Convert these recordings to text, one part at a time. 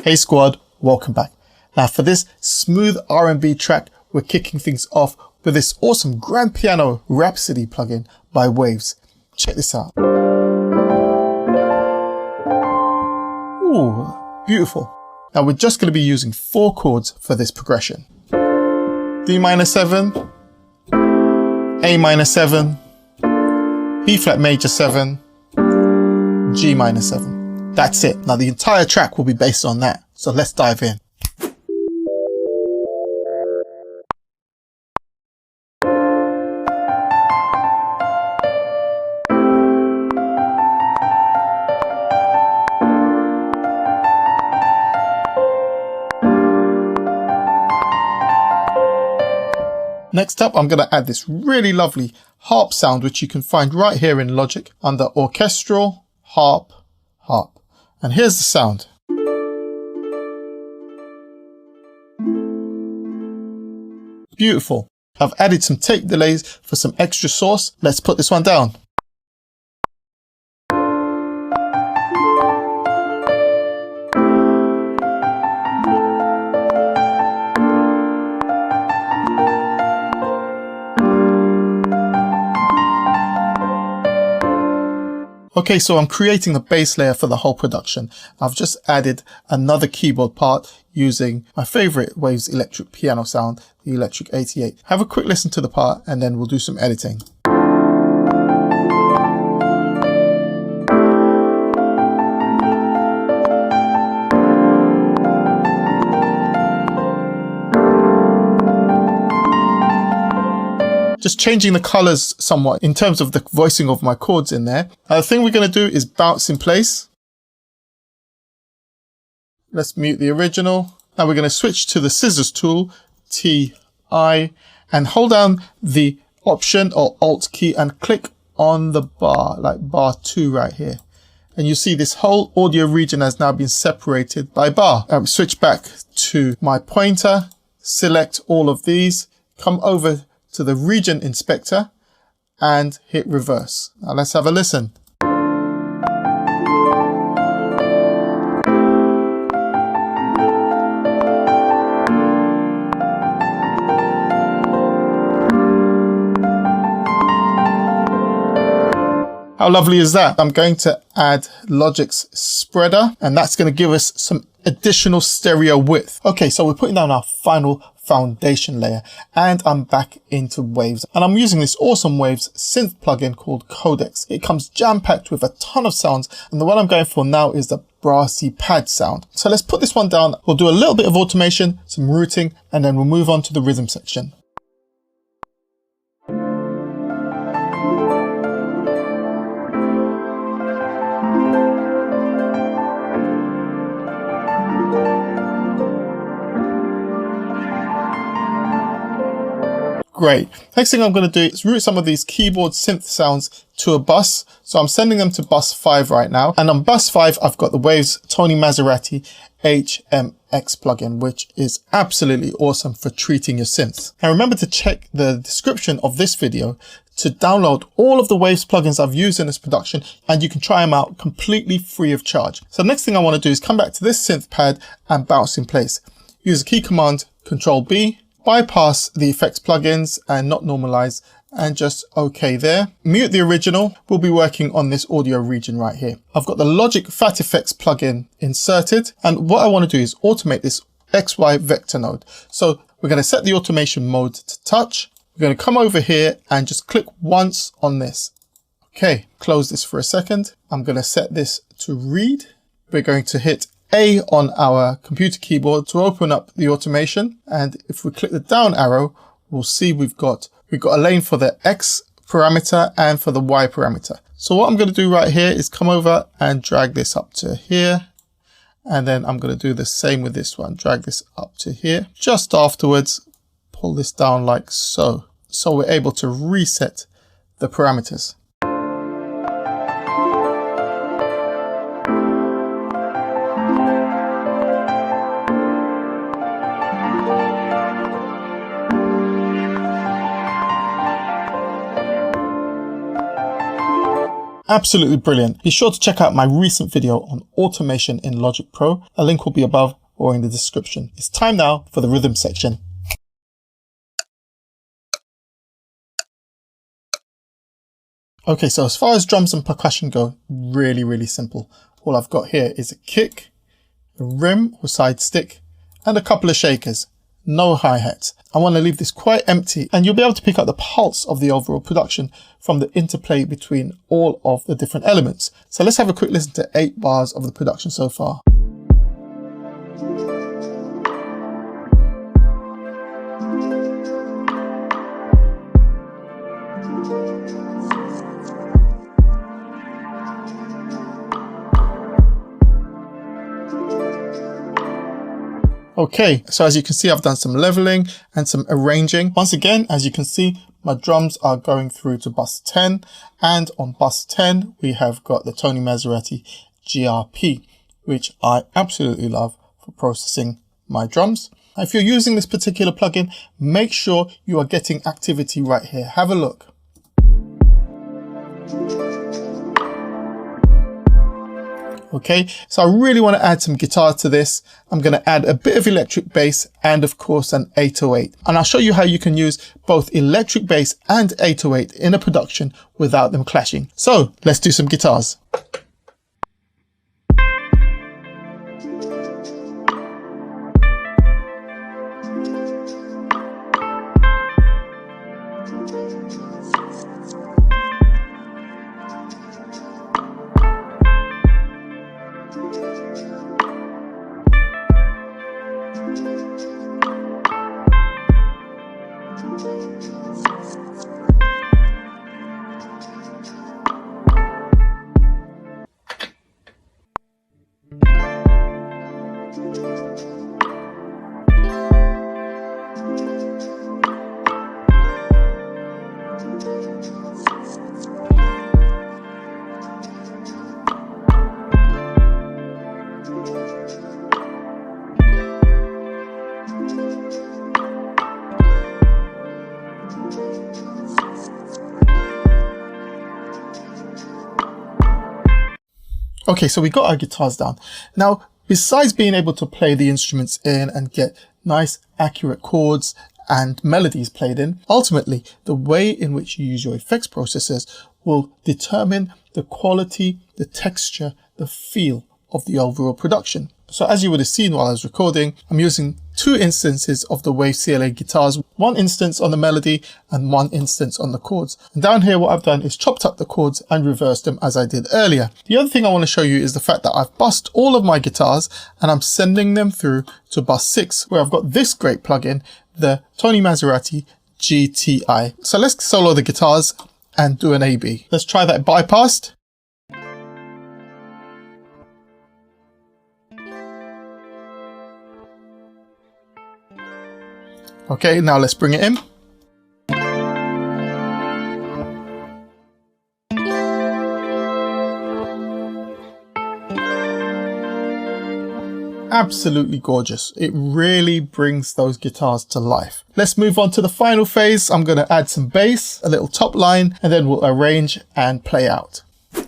Hey squad, welcome back. Now for this smooth R&B track, we're kicking things off with this awesome grand piano Rhapsody plugin by Waves. Check this out. Ooh, beautiful. Now we're just going to be using 4 chords for this progression. D minor 7, A minor 7, B flat major 7, G minor 7. That's it. Now the entire track will be based on that. So let's dive in. Next up, I'm going to add this really lovely harp sound, which you can find right here in Logic under Orchestral, Harp, Harp. And here's the sound. Beautiful. I've added some tape delays for some extra sauce. Let's put this one down. Okay, so I'm creating the bass layer for the whole production. I've just added another keyboard part using my favorite Waves electric piano sound, the Electric 88. Have a quick listen to the part and then we'll do some editing. Just changing the colors somewhat in terms of the voicing of my chords in there. The thing we're going to do is bounce in place. Let's mute the original. Now we're going to switch to the scissors tool, T-I, and hold down the Option or Alt key and click on the bar, like bar 2 right here. And you see this whole audio region has now been separated by bar. Switch back to my pointer, select all of these, come over to the region inspector and hit reverse. Now let's have a listen. How lovely is that? I'm going to add Logic's spreader and that's going to give us some additional stereo width. Okay, so we're putting down our final foundation layer and I'm back into Waves and I'm using this awesome Waves synth plugin called Codex. It comes jam-packed with a ton of sounds and the one I'm going for now is the brassy pad sound. So let's put this one down. We'll do a little bit of automation, some routing, and then we'll move on to the rhythm section. Great. Next thing I'm going to do is route some of these keyboard synth sounds to a bus. So I'm sending them to bus 5 right now. And on bus 5, I've got the Waves Tony Maserati HMX plugin, which is absolutely awesome for treating your synths. And remember to check the description of this video to download all of the Waves plugins I've used in this production, and you can try them out completely free of charge. So the next thing I want to do is come back to this synth pad and bounce in place. Use the key command Control B. Bypass the effects plugins and not normalize and just OK there. Mute the original. We'll be working on this audio region right here. I've got the Logic Fat Effects plugin inserted and what I want to do is automate this XY vector node. So we're going to set the automation mode to touch. We're going to come over here and just click once on this. Okay, close this for a second. I'm going to set this to read. We're going to hit A on our computer keyboard to open up the automation, and if we click the down arrow we'll see we've got a lane for the X parameter and for the Y parameter. So what I'm going to do right here is come over and drag this up to here, and then I'm going to do the same with this one, drag this up to here. Just afterwards pull this down like so we're able to reset the parameters. absolutely brilliant. Be sure to check out my recent video on automation in Logic Pro. A link will be above or in the description. It's time now for the rhythm section. Okay, so as far as drums and percussion go, really simple. All I've got here is a kick, a rim or side stick, and a couple of shakers. No hi-hats. I want to leave this quite empty, and you'll be able to pick up the pulse of the overall production from the interplay between all of the different elements. So let's have a quick listen to 8 bars of the production so far. Okay, so as you can see, I've done some leveling and some arranging. Once again, as you can see, my drums are going through to bus 10, and on bus 10, we have got the Tony Maserati GRP, which I absolutely love for processing my drums. If you're using this particular plugin, make sure you are getting activity right here. Have a look. Okay, so I really want to add some guitar to this. I'm going to add a bit of electric bass and of course an 808. And I'll show you how you can use both electric bass and 808 in a production without them clashing. So let's do some guitars. Okay, so we got our guitars down. Now, besides being able to play the instruments in and get nice, accurate chords and melodies played in, ultimately, the way in which you use your effects processors will determine the quality, the texture, the feel of the overall production. So as you would have seen while I was recording, I'm using 2 instances of the Wave CLA guitars, 1 instance on the melody and 1 instance on the chords. And down here, what I've done is chopped up the chords and reversed them as I did earlier. The other thing I want to show you is the fact that I've bussed all of my guitars and I'm sending them through to bus 6, where I've got this great plugin, the Tony Maserati GTI. So let's solo the guitars and do an A-B. Let's try that bypassed. Okay, now let's bring it in. Absolutely gorgeous. It really brings those guitars to life. Let's move on to the final phase. I'm going to add some bass, a little top line, and then we'll arrange and play out.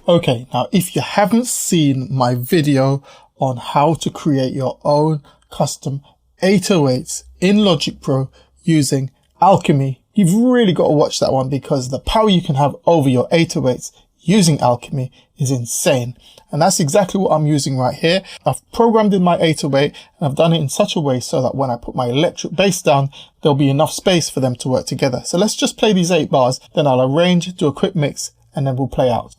Okay, now if you haven't seen my video on how to create your own custom 808s in Logic Pro using Alchemy, you've really got to watch that one, because the power you can have over your 808s using Alchemy is insane. And that's exactly what I'm using right here. I've programmed in my 808 and I've done it in such a way so that when I put my electric bass down, there'll be enough space for them to work together. So let's just play these 8 bars, then I'll arrange, do a quick mix, and then we'll play out.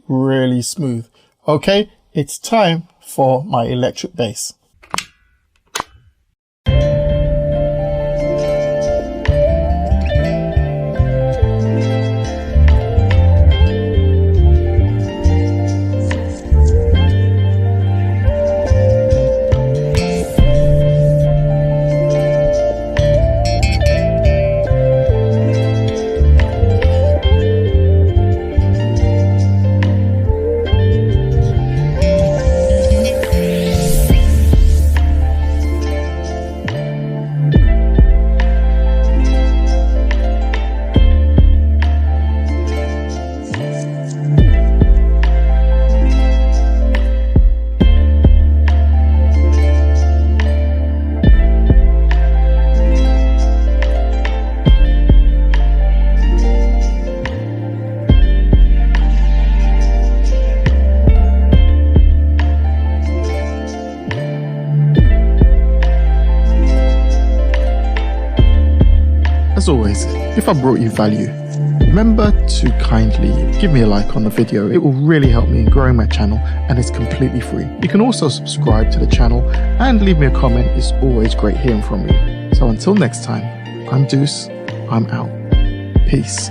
Really smooth. Okay, it's time for my electric bass. As always, if I brought you value, remember to kindly give me a like on the video. It will really help me in growing my channel and it's completely free. You can also subscribe to the channel and leave me a comment. It's always great hearing from you. So until next time, I'm Deuce, I'm out. Peace.